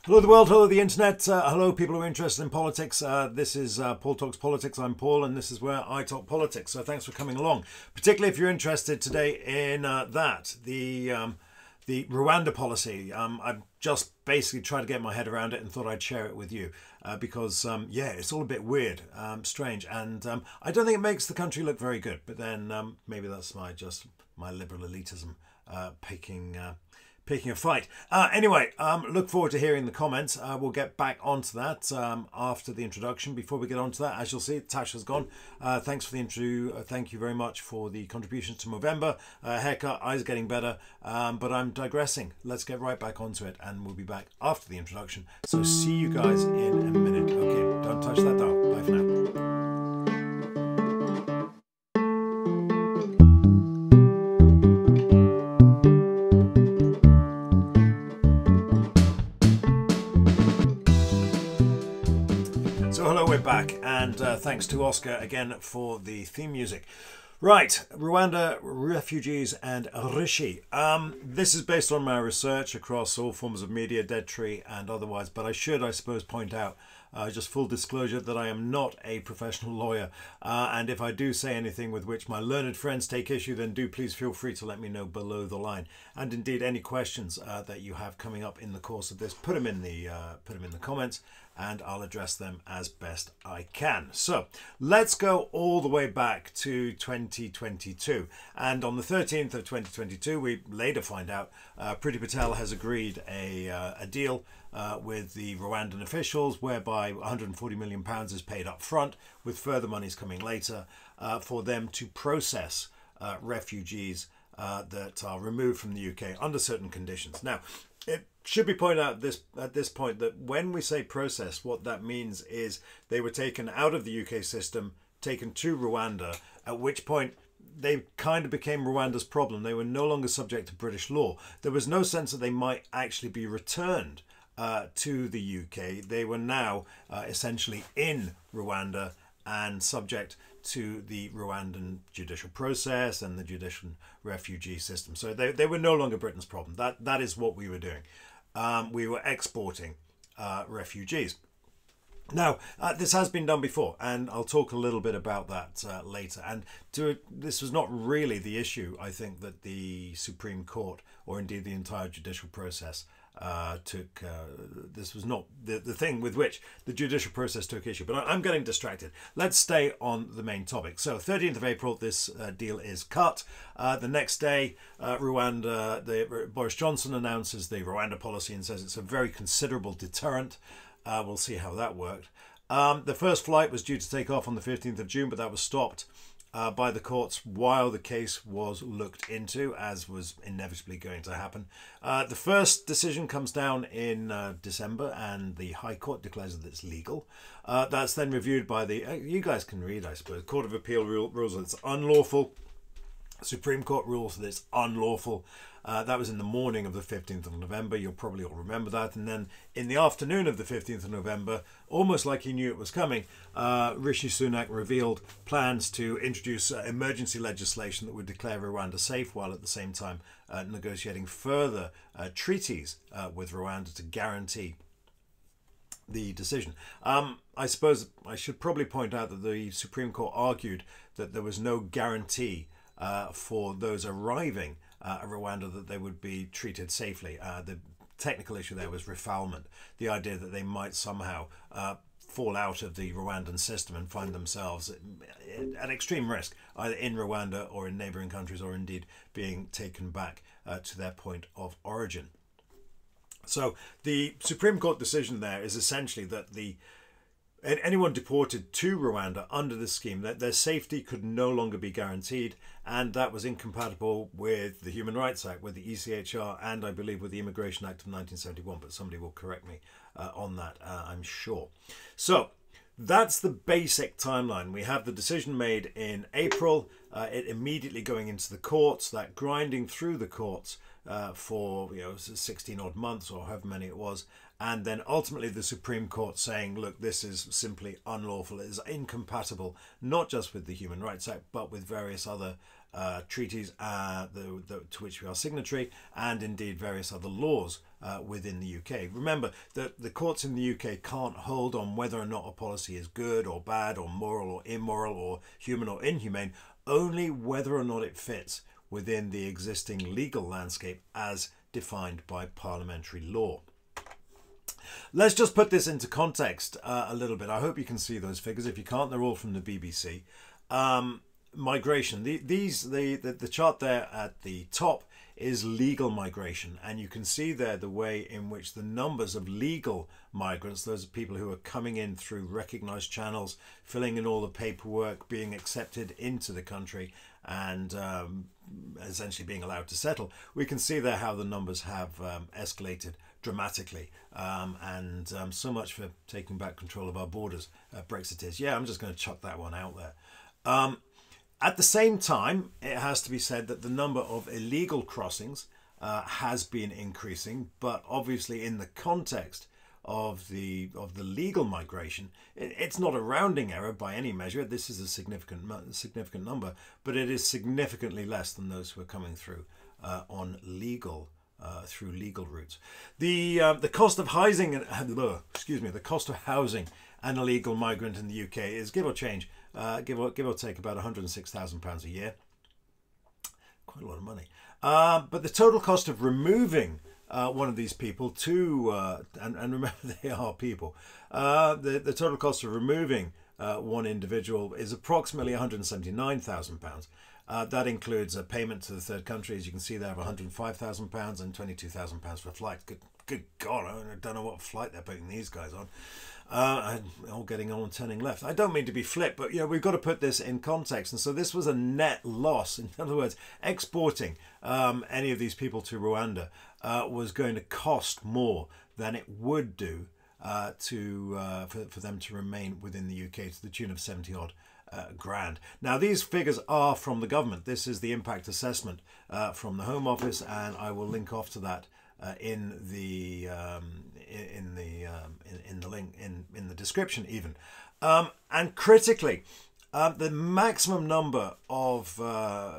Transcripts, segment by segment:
Hello the world, hello the internet, hello people who are interested in politics. This is Paul Talks Politics. I'm Paul and this is where I talk politics. So thanks for coming along, particularly if you're interested today in the Rwanda policy. I've just basically tried to get my head around it and thought I'd share it with you because yeah, it's all a bit weird, strange, and I don't think it makes the country look very good. But then maybe that's my liberal elitism picking a fight. Anyway, look forward to hearing the comments. We'll get back onto that after the introduction. Before we get onto that, as you'll see, Tasha's gone. Thanks for the intro. Thank you very much for the contributions to Movember. Haircut, eyes getting better. But I'm digressing. Let's get right back onto it, and we'll be back after the introduction. So see you guys in a minute. Okay, don't touch that dial. Bye for now. We're back, and thanks to Oscar again for the theme music. Right, Rwanda refugees and Rishi. This is based on my research across all forms of media, dead tree and otherwise, but I should, I suppose, point out, just full disclosure, that I am not a professional lawyer, and if I do say anything with which my learned friends take issue, then do please feel free to let me know below the line. And indeed, any questions that you have coming up in the course of this, put them in the comments, and I'll address them as best I can. So let's go all the way back to 2022. And on the 13th of 2022, we later find out Priti Patel has agreed a deal with the Rwandan officials whereby £140 million is paid up front, with further monies coming later, for them to process refugees that are removed from the UK under certain conditions. Now, it should be pointed out at this point that when we say process, what that means is they were taken out of the UK system, taken to Rwanda, at which point they kind of became Rwanda's problem. They were no longer subject to British law. There was no sense that they might actually be returned to the UK. They were now essentially in Rwanda and subject to the Rwandan judicial process and the judicial refugee system. So they were no longer Britain's problem. That is what we were doing. We were exporting refugees. Now, this has been done before, and I'll talk a little bit about that later. And this was not really the issue, I think, that the Supreme Court, or indeed the entire judicial process, took. This was not the thing with which the judicial process took issue. But I'm getting distracted. Let's stay on the main topic. So 13th of April, this deal is cut. The next day, Boris Johnson announces the Rwanda policy and says it's a very considerable deterrent. We'll see how that worked. The first flight was due to take off on the 15th of June, but that was stopped by the courts while the case was looked into, as was inevitably going to happen. The first decision comes down in December, and the High Court declares that it's legal. That's then reviewed by you guys can read, I suppose, Court of Appeal rules that it's unlawful. Supreme Court rules that it's unlawful. That was in the morning of the 15th of November. You'll probably all remember that. And then in the afternoon of the 15th of November, almost like he knew it was coming, Rishi Sunak revealed plans to introduce emergency legislation that would declare Rwanda safe, while at the same time negotiating further treaties with Rwanda to guarantee the decision. I suppose I should probably point out that the Supreme Court argued that there was no guarantee for those arriving at Rwanda that they would be treated safely. The technical issue there was refoulement, the idea that they might somehow fall out of the Rwandan system and find themselves at extreme risk, either in Rwanda or in neighbouring countries, or indeed being taken back to their point of origin. So the Supreme Court decision there is essentially that anyone deported to Rwanda under this scheme, that their safety could no longer be guaranteed, and that was incompatible with the Human Rights Act, with the ECHR, and I believe with the Immigration Act of 1971, but somebody will correct me on that, I'm sure. So that's the basic timeline. We have the decision made in April, it immediately going into the courts, that grinding through the courts for 16 odd months or however many it was, and then ultimately the Supreme Court saying, look, this is simply unlawful. It is incompatible not just with the Human Rights Act, but with various other treaties to which we are signatory, and indeed various other laws within the UK. Remember that the courts in the UK can't hold on whether or not a policy is good or bad or moral or immoral or human or inhumane, only whether or not it fits within the existing legal landscape as defined by parliamentary law. Let's just put this into context a little bit. I hope you can see those figures. If you can't, they're all from the BBC. Migration. The chart there at the top is legal migration, and you can see there the way in which the numbers of legal migrants, those are people who are coming in through recognised channels, filling in all the paperwork, being accepted into the country, and essentially being allowed to settle. We can see there how the numbers have escalated dramatically, and so much for taking back control of our borders, Brexiteers. Yeah, I'm just going to chuck that one out there. At the same time, it has to be said that the number of illegal crossings has been increasing, but obviously in the context of the legal migration, it's not a rounding error by any measure. This is a significant number, but it is significantly less than those who are coming through on legal through legal routes. The cost of housing, the cost of housing an illegal migrant in the UK is give or take about £106,000 a year. Quite a lot of money. But the total cost of removing one of these people to, and remember they are people, the total cost of removing one individual is approximately £179,000. That includes a payment to the third country, as you can see there, of £105,000 and £22,000 for flight. Good God, I don't know what flight they're putting these guys on. All getting on and turning left. I don't mean to be flip, but we've got to put this in context. And so this was a net loss. In other words, exporting any of these people to Rwanda was going to cost more than it would do for them to remain within the UK, to the tune of 70 odd grand. Now these figures are from the government. This is the impact assessment from the Home Office, and I will link off to that in the link in the description even. And critically, the maximum number of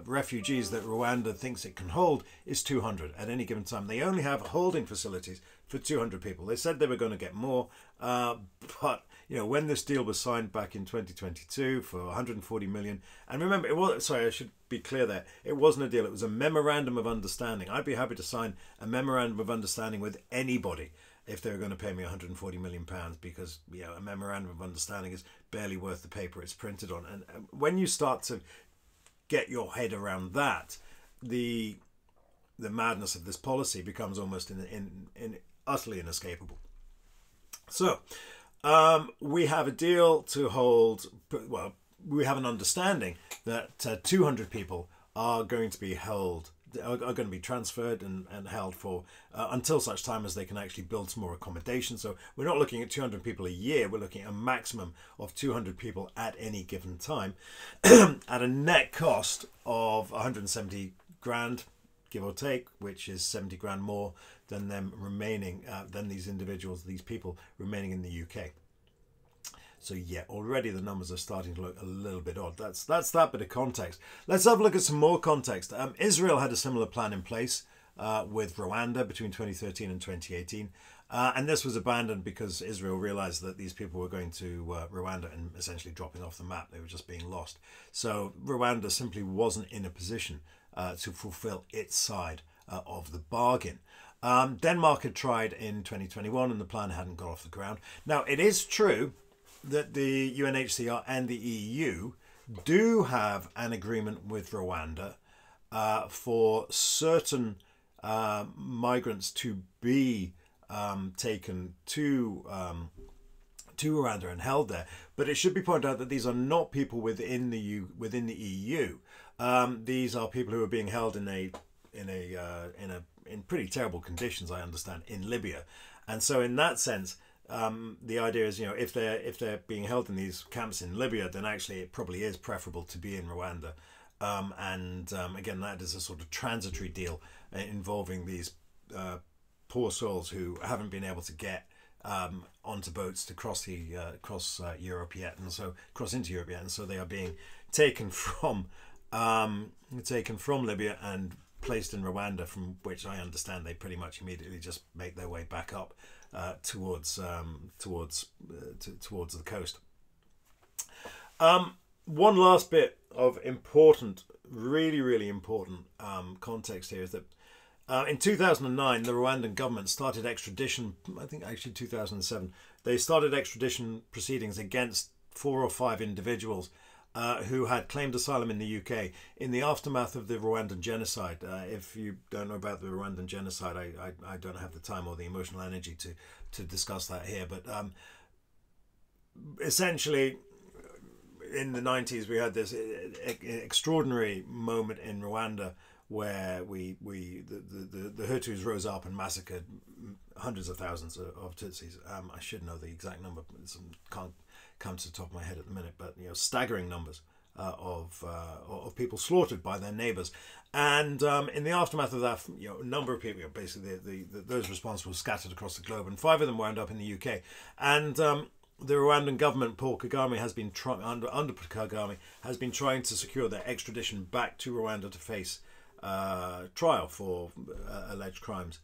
refugees that Rwanda thinks it can hold is 200 at any given time. They only have holding facilities for 200 people. They said they were going to get more, but when this deal was signed back in 2022 for 140 million, and remember, it was, sorry, I should be clear there, it wasn't a deal, it was a memorandum of understanding. I'd be happy to sign a memorandum of understanding with anybody if they were going to pay me 140 million pounds, because a memorandum of understanding is barely worth the paper it's printed on. And when you start to get your head around that, the madness of this policy becomes almost in utterly inescapable. So we have a deal to hold, well, we have an understanding that 200 people are going to be held, are going to be transferred and held for until such time as they can actually build some more accommodation. So we're not looking at 200 people a year, we're looking at a maximum of 200 people at any given time at a net cost of 170 grand, give or take, which is 70 grand more than them remaining, than these individuals, these people remaining in the UK. So yeah, already the numbers are starting to look a little bit odd. That's that bit of context. Let's have a look at some more context. Israel had a similar plan in place with Rwanda between 2013 and 2018. And this was abandoned because Israel realized that these people were going to Rwanda and essentially dropping off the map. They were just being lost. So Rwanda simply wasn't in a position to fulfill its side of the bargain. Denmark had tried in 2021 and the plan hadn't got off the ground. Now, it is true that the UNHCR and the EU do have an agreement with Rwanda for certain migrants to be taken to Rwanda and held there. But it should be pointed out that these are not people within the EU. These are people who are being held in pretty terrible conditions, I understand, in Libya. And so in that sense, the idea is, if they're being held in these camps in Libya, then actually it probably is preferable to be in Rwanda. Again, that is a sort of transitory deal involving these poor souls who haven't been able to get onto boats to cross Europe yet, and so cross into Europe yet, and so they are being taken from Libya and placed in Rwanda, from which I understand they pretty much immediately just make their way back up towards the coast. One last bit of important, really important context here is that in 2009, the Rwandan government started extradition. I think actually 2007, they started extradition proceedings against 4 or 5 individuals who had claimed asylum in the UK in the aftermath of the Rwandan genocide. If you don't know about the Rwandan genocide, I don't have the time or the emotional energy to discuss that here. But essentially, in the 90s, we had this extraordinary moment in Rwanda where the Hutus rose up and massacred hundreds of thousands of Tutsis. I should know the exact number, but can't come to the top of my head at the minute, but staggering numbers of people slaughtered by their neighbours. And in the aftermath of that, a number of people, basically those responsible, scattered across the globe, and 5 of them wound up in the UK. And the Rwandan government, Paul Kagame, has been under Kagame has been trying to secure their extradition back to Rwanda to face trial for alleged crimes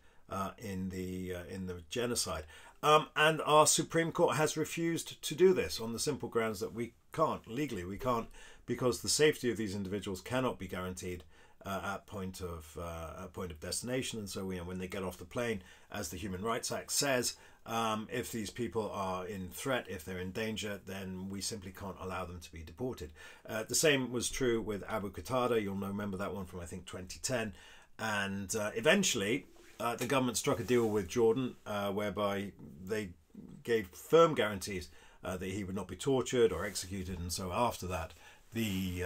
in the genocide. And our Supreme Court has refused to do this on the simple grounds that we can't, legally we can't, because the safety of these individuals cannot be guaranteed at point of destination. And so when they get off the plane, as the Human Rights Act says, if these people are in threat, if they're in danger, then we simply can't allow them to be deported. The same was true with Abu Qatada. You'll remember that one from, I think, 2010. And eventually, the government struck a deal with Jordan whereby they gave firm guarantees that he would not be tortured or executed. And so after that, the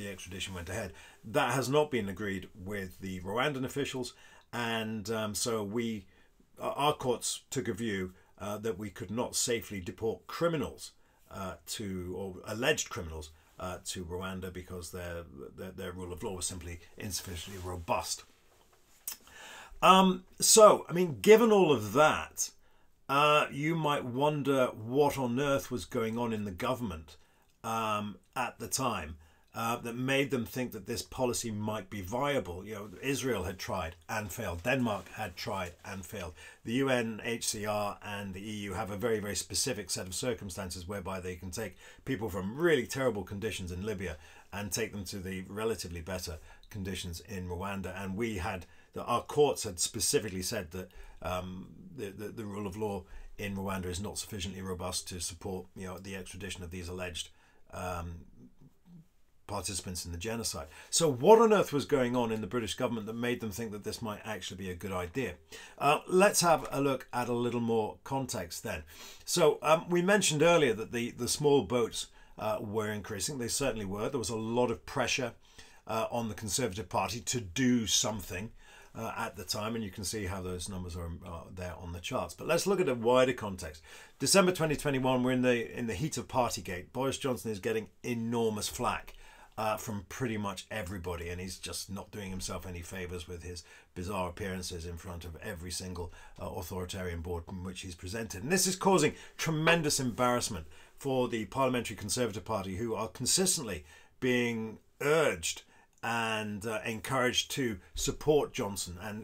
extradition went ahead. That has not been agreed with the Rwandan officials. And so our courts took a view that we could not safely deport criminals or alleged criminals to Rwanda because their rule of law was simply insufficiently robust. So, I mean, given all of that, you might wonder what on earth was going on in the government at the time that made them think that this policy might be viable. Israel had tried and failed. Denmark had tried and failed. The UNHCR and the EU have a very, very specific set of circumstances whereby they can take people from really terrible conditions in Libya and take them to the relatively better conditions in Rwanda. And our courts had specifically said that the rule of law in Rwanda is not sufficiently robust to support the extradition of these alleged participants in the genocide. So what on earth was going on in the British government that made them think that this might actually be a good idea? Let's have a look at a little more context then. So we mentioned earlier that the small boats were increasing. They certainly were. There was a lot of pressure on the Conservative Party to do something at the time, and you can see how those numbers are there on the charts. But let's look at a wider context. December 2021, we're in the heat of Partygate. Boris Johnson is getting enormous flack from pretty much everybody, and he's just not doing himself any favours with his bizarre appearances in front of every single authoritarian board in which he's presented. And this is causing tremendous embarrassment for the Parliamentary Conservative Party, who are consistently being urged and encouraged to support Johnson and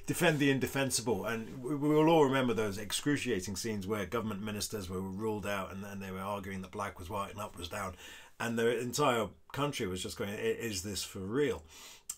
defend the indefensible. And we will all remember those excruciating scenes where government ministers were ruled out and they were arguing that black was white and up was down, and the entire country was just going, is this for real?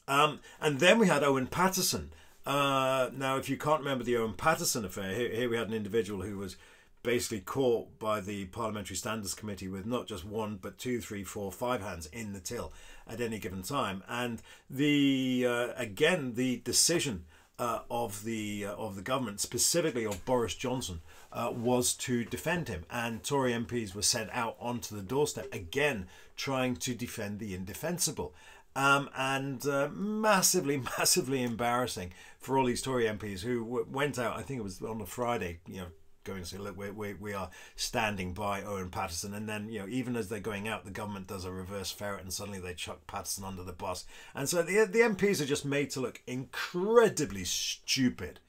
And then we had Owen Paterson. Now, if you can't remember the Owen Paterson affair, here we had an individual who was basically caught by the Parliamentary Standards Committee with not just 1, but 2, 3, 4, 5 hands in the till at any given time. And again, the decision of the government, specifically of Boris Johnson, was to defend him. And Tory MPs were sent out onto the doorstep, again, trying to defend the indefensible. And massively, massively embarrassing for all these Tory MPs who went out, I think it was on a Friday, going to say, look, we are standing by Owen Paterson, and then even as they're going out, the government does a reverse ferret and suddenly they chuck Paterson under the bus. And so the MPs are just made to look incredibly stupid,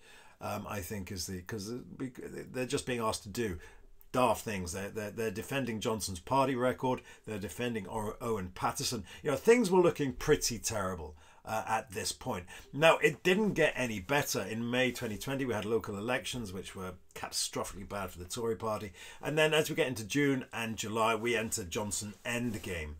I think, because they're just being asked to do daft things. They're defending Johnson's party record. They're defending Owen Paterson. You know, things were looking pretty terrible at this point. Now, it didn't get any better. In May 2020, we had local elections, which were catastrophically bad for the Tory party. And then as we get into June and July, we enter Johnson endgame.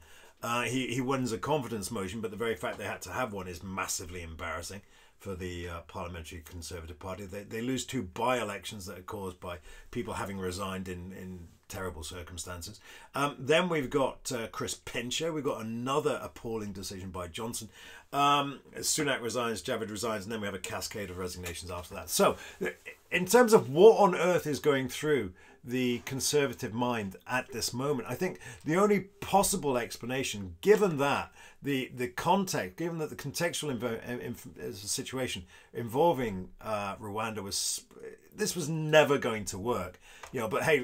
He wins a confidence motion, but the very fact they had to have one is massively embarrassing for the Parliamentary Conservative Party. They lose 2 by-elections that are caused by people having resigned in terrible circumstances. Then we've got Chris Pincher. We've got another appalling decision by Johnson. Sunak resigns, Javid resigns, and then we have a cascade of resignations after that. So in terms of what on earth is going through the Conservative mind at this moment, I think the only possible explanation, given that the context, given that the contextual situation involving Rwanda this was never going to work, you know. But hey,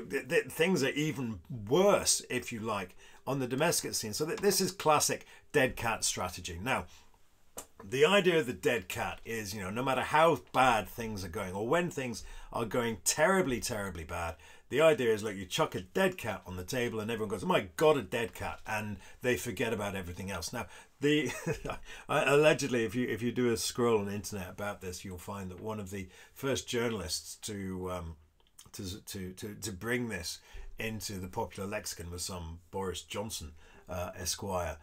things are even worse, if you like, on the domestic scene. So this is classic dead cat strategy. Now, the idea of the dead cat is, you know, no matter how bad things are going, or when things are going terribly, terribly bad, the idea is, look, you chuck a dead cat on the table and everyone goes, oh my God, a dead cat, and they forget about everything else. Now, allegedly, if you do a scroll on the internet about this, you'll find that one of the first journalists to bring this into the popular lexicon was some Boris Johnson, Esquire.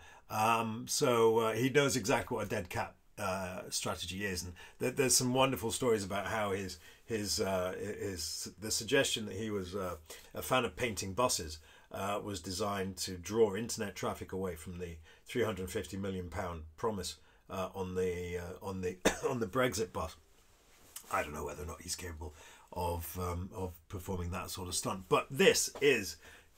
So he knows exactly what a dead cat strategy is, and there's some wonderful stories about how the suggestion that he was a fan of painting buses was designed to draw internet traffic away from the £350 million promise on the Brexit bus. I don't know whether or not he's capable of performing that sort of stunt, but this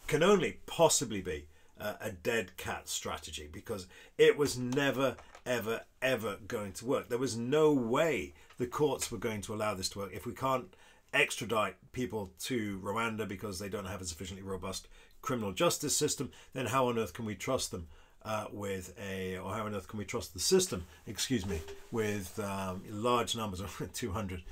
can only possibly be a dead cat strategy, because it was never, ever, ever going to work. There was no way the courts were going to allow this to work. If we can't extradite people to Rwanda because they don't have a sufficiently robust criminal justice system, then how on earth can we trust them how on earth can we trust the system, with large numbers of 200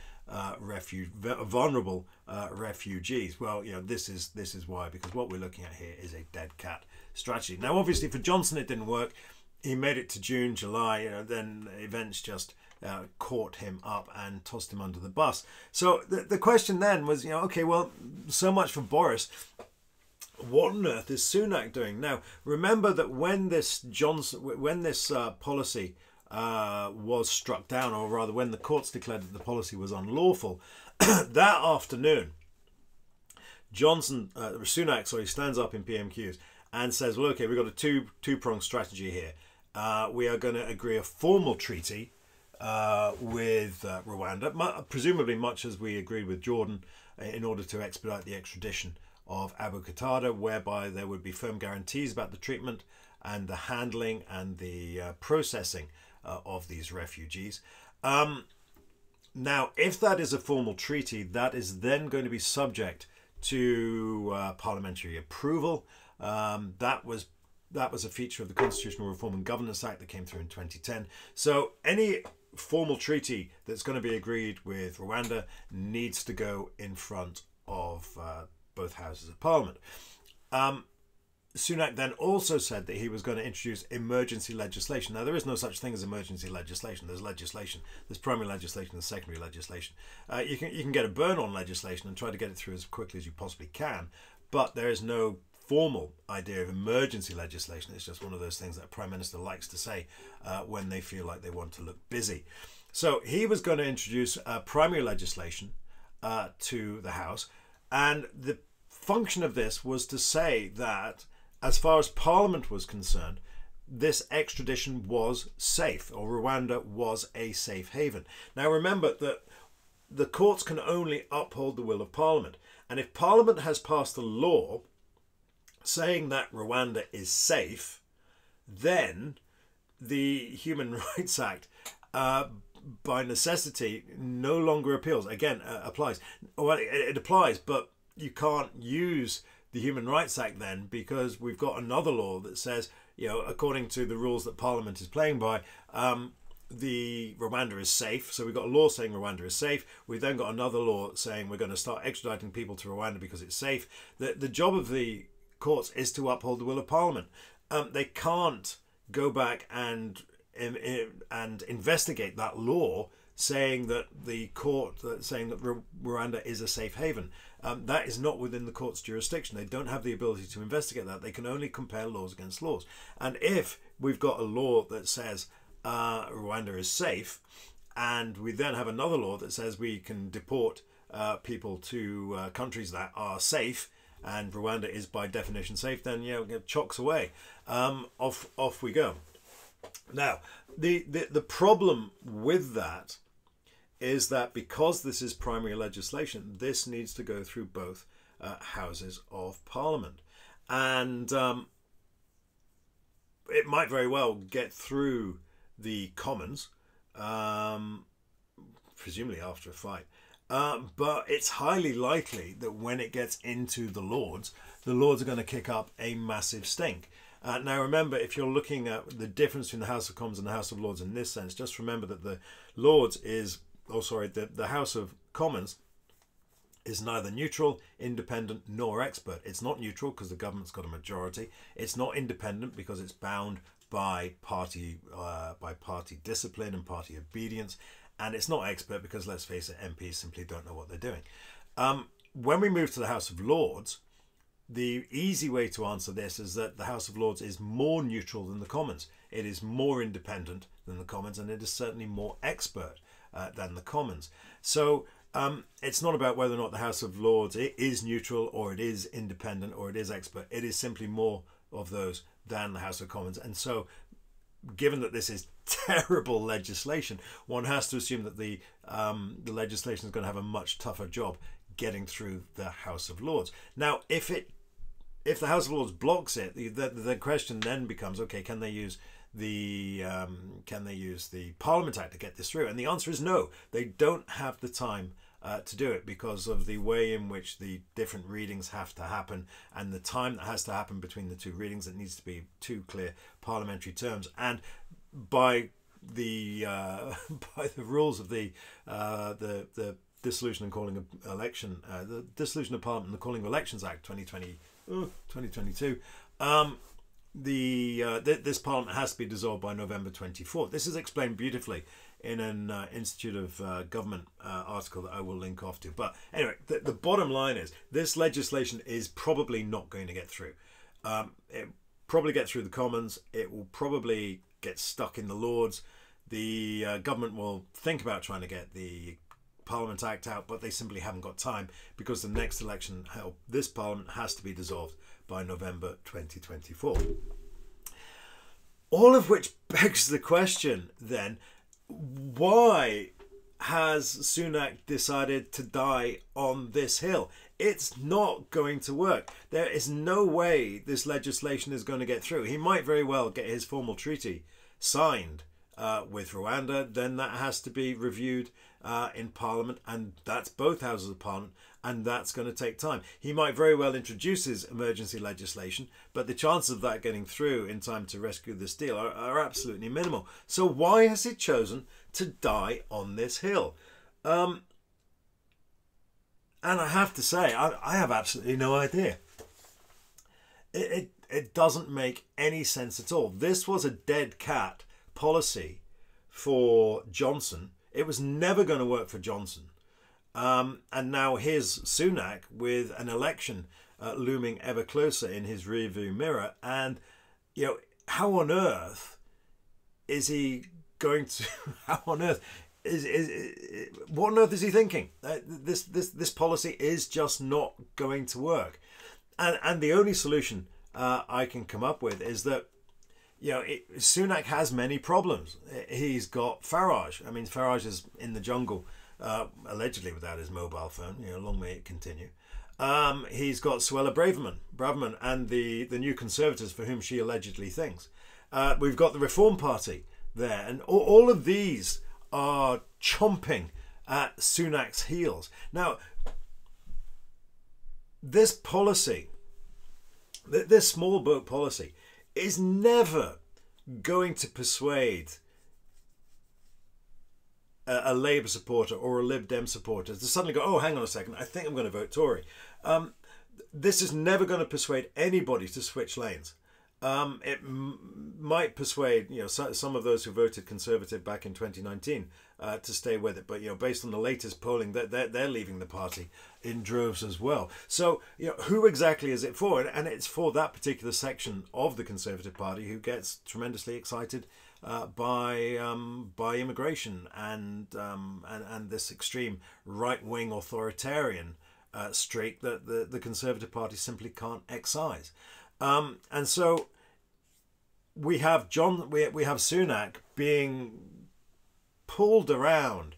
vulnerable refugees? Well, you know, this is why, because what we're looking at here is a dead cat strategy. Now, obviously, for Johnson, it didn't work. He made it to June, July. You know, then events just caught him up and tossed him under the bus. So the question then was, you know, okay, well, so much for Boris. What on earth is Sunak doing? Now, remember that when this policy was struck down, or rather when the courts declared that the policy was unlawful, that afternoon, Sunak stands up in PMQs and says, well, okay, we've got a two-pronged strategy here. We are going to agree a formal treaty with Rwanda, presumably much as we agreed with Jordan, in order to expedite the extradition of Abu Qatada, whereby there would be firm guarantees about the treatment and the handling and the processing of these refugees. Now, if that is a formal treaty, that is then going to be subject to parliamentary approval. That was a feature of the Constitutional Reform and Governance Act that came through in 2010. So any formal treaty that's going to be agreed with Rwanda needs to go in front of both houses of Parliament. Sunak then also said that he was going to introduce emergency legislation. Now, there is no such thing as emergency legislation. There's legislation. There's primary legislation and secondary legislation. You can get a burn-on legislation and try to get it through as quickly as you possibly can, but there is no formal idea of emergency legislation. It's just one of those things that a Prime Minister likes to say when they feel like they want to look busy. So he was going to introduce primary legislation to the House, and the function of this was to say that as far as Parliament was concerned, this extradition was safe, or Rwanda was a safe haven. Now remember that the courts can only uphold the will of Parliament, and if Parliament has passed a law saying that Rwanda is safe, then the Human Rights Act by necessity no longer applies. Well, it applies, but you can't use the Human Rights Act then, because we've got another law that says, you know, according to the rules that Parliament is playing by, the Rwanda is safe. So we've got a law saying Rwanda is safe. We've then got another law saying we're going to start extraditing people to Rwanda because it's safe. The job of the courts is to uphold the will of Parliament. They can't go back and investigate that law saying that the court saying that Rwanda is a safe haven. That is not within the court's jurisdiction. They don't have the ability to investigate that. They can only compare laws against laws. And if we've got a law that says Rwanda is safe, and we then have another law that says we can deport people to countries that are safe, and Rwanda is by definition safe, then it chocks away. Off we go. Now, the problem with that is that because this is primary legislation, this needs to go through both houses of Parliament. And it might very well get through the Commons, presumably after a fight. But it's highly likely that when it gets into the Lords are going to kick up a massive stink. Now remember, if you're looking at the difference between the House of Commons and the House of Lords in this sense, just remember that the Lords is, the House of Commons is neither neutral, independent, nor expert. It's not neutral because the government's got a majority. It's not independent because it's bound by party discipline and party obedience. And it's not expert because, let's face it, MPs simply don't know what they're doing. When we move to the House of Lords, the easy way to answer this is that the House of Lords is more neutral than the Commons. It is more independent than the Commons, and it is certainly more expert than the Commons. So it's not about whether or not the House of Lords is neutral or it is independent or it is expert. It is simply more of those than the House of Commons. And so given that this is terrible legislation, one has to assume that the legislation is going to have a much tougher job getting through the House of Lords. Now, if the House of Lords blocks it, the question then becomes, okay, can they use the Parliament Act to get this through? And the answer is no. They don't have the time to do it because of the way in which the different readings have to happen and the time that has to happen between the two readings. It needs to be two clear parliamentary terms, and by the rules of the Dissolution and Calling of Election, the Dissolution of Parliament and the Calling of Elections Act 2022. This Parliament has to be dissolved by November 24th. This is explained beautifully in an Institute of Government article that I will link off to. But anyway, the bottom line is this legislation is probably not going to get through. It probably get through the Commons. It will probably get stuck in the Lords. The government will think about trying to get the Parliament Act out, but they simply haven't got time because the next election, this Parliament has to be dissolved by November 2024. All of which begs the question then, why has Sunak decided to die on this hill? It's not going to work. There is no way this legislation is going to get through. He might very well get his formal treaty signed with Rwanda, then that has to be reviewed in Parliament, and that's both houses of Parliament, and that's going to take time. He might very well introduce his emergency legislation, but the chances of that getting through in time to rescue this deal are absolutely minimal. So why has he chosen to die on this hill? And I have to say, I have absolutely no idea. It doesn't make any sense at all. This was a dead cat policy for Johnson. It was never going to work for Johnson. And now here's Sunak with an election looming ever closer in his rearview mirror. And, how on earth is he going to... How on earth... what on earth is he thinking? This policy is just not going to work. And the only solution I can come up with is that Sunak has many problems. He's got Farage. I mean, Farage is in the jungle, allegedly without his mobile phone. Long may it continue. He's got Suella Braverman and the New Conservatives, for whom she allegedly thinks. We've got the Reform Party there, and all of these are chomping at Sunak's heels. Now, this policy, this small boat policy, is never going to persuade a Labour supporter or a Lib Dem supporter to suddenly go, oh, hang on a second, I think I'm going to vote Tory. This is never going to persuade anybody to switch lanes. It might persuade some of those who voted Conservative back in 2019 to stay with it, but based on the latest polling, they're leaving the party in droves as well. So who exactly is it for? And it's for that particular section of the Conservative Party who gets tremendously excited by immigration and this extreme right-wing authoritarian streak that the Conservative Party simply can't excise. And so we have Sunak being pulled around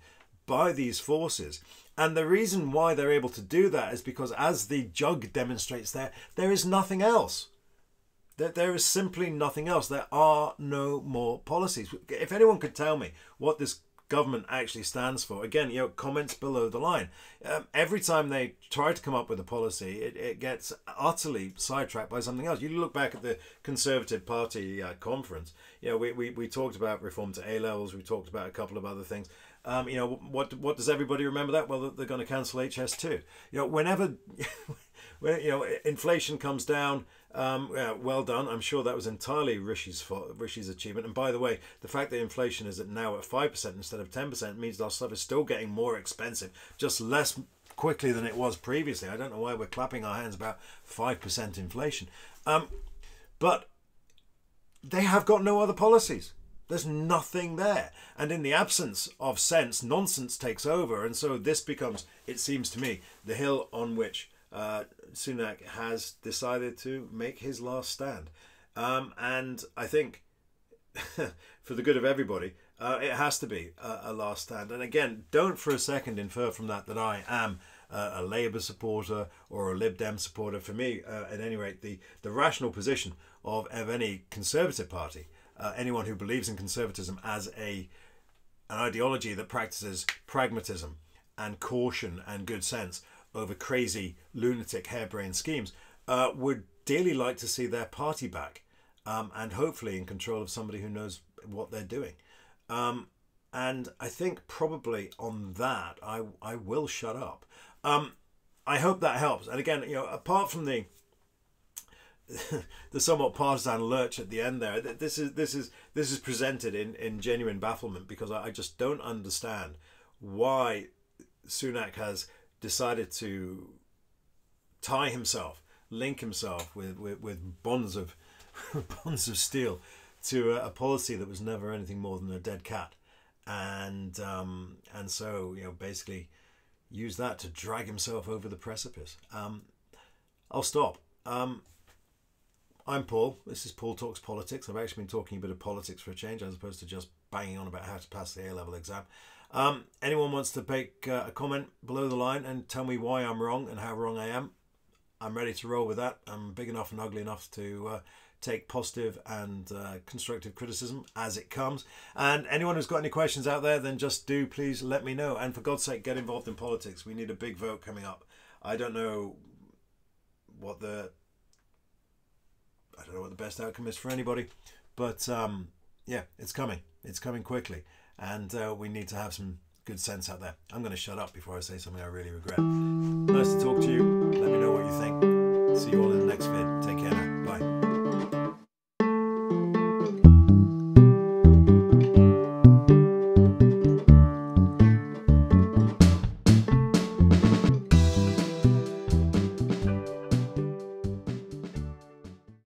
by these forces, and the reason why they're able to do that is because, as the jug demonstrates, there is nothing else. There is simply nothing else. There are no more policies. If anyone could tell me what this government actually stands for, again, comments below the line. Every time they try to come up with a policy, it gets utterly sidetracked by something else. You look back at the Conservative Party conference. We talked about reform to A levels. We talked about a couple of other things. What does everybody remember that? Well, they're going to cancel HS2. Whenever inflation comes down, well done. I'm sure that was entirely Rishi's achievement. And by the way, the fact that inflation is now at 5% instead of 10% means our stuff is still getting more expensive, just less quickly than it was previously. I don't know why we're clapping our hands about 5% inflation. But they have got no other policies. There's nothing there. And in the absence of sense, nonsense takes over. And so this becomes, it seems to me, the hill on which Sunak has decided to make his last stand. And I think, for the good of everybody, it has to be a last stand. And again, don't for a second infer from that I am a Labour supporter or a Lib Dem supporter. For me, at any rate, the rational position of any Conservative Party, anyone who believes in conservatism as an ideology that practices pragmatism and caution and good sense over crazy, lunatic, harebrained schemes, would dearly like to see their party back, and hopefully in control of somebody who knows what they're doing. And I think probably on that, I will shut up. I hope that helps. And again, apart from the somewhat partisan lurch at the end there, this is presented in genuine bafflement, because I just don't understand why Sunak has decided to link himself with bonds of steel to a policy that was never anything more than a dead cat, and so basically use that to drag himself over the precipice. I'll stop. I'm Paul. This is Paul Talks Politics. I've actually been talking a bit of politics for a change, as opposed to just banging on about how to pass the A-level exam. Anyone wants to make a comment below the line and tell me why I'm wrong and how wrong I am, I'm ready to roll with that. I'm big enough and ugly enough to take positive and constructive criticism as it comes. And anyone who's got any questions out there, then just do please let me know. And for God's sake, get involved in politics. We need a big vote coming up. I don't know what the best outcome is for anybody, but yeah, it's coming. It's coming quickly, and we need to have some good sense out there. I'm going to shut up before I say something I really regret. Nice to talk to you.